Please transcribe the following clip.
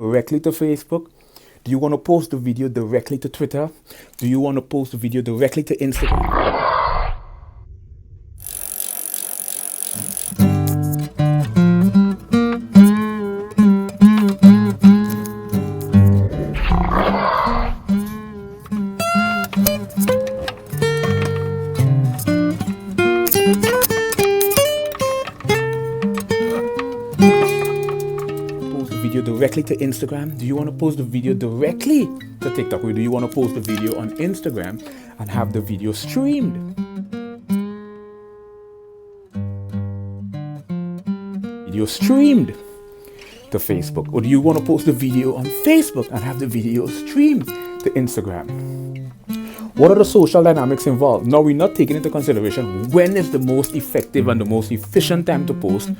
directly to Facebook? Do you want to post the video directly to Twitter? Do you want to post the video directly to Instagram? Directly to Instagram? Do you want to post the video directly to TikTok? Or do you want to post the video on Instagram and have the video streamed? Video streamed to Facebook? Or do you want to post the video on Facebook and have the video streamed to Instagram? What are the social dynamics involved? Now, we're not taking into consideration when is the most effective and the most efficient time to post.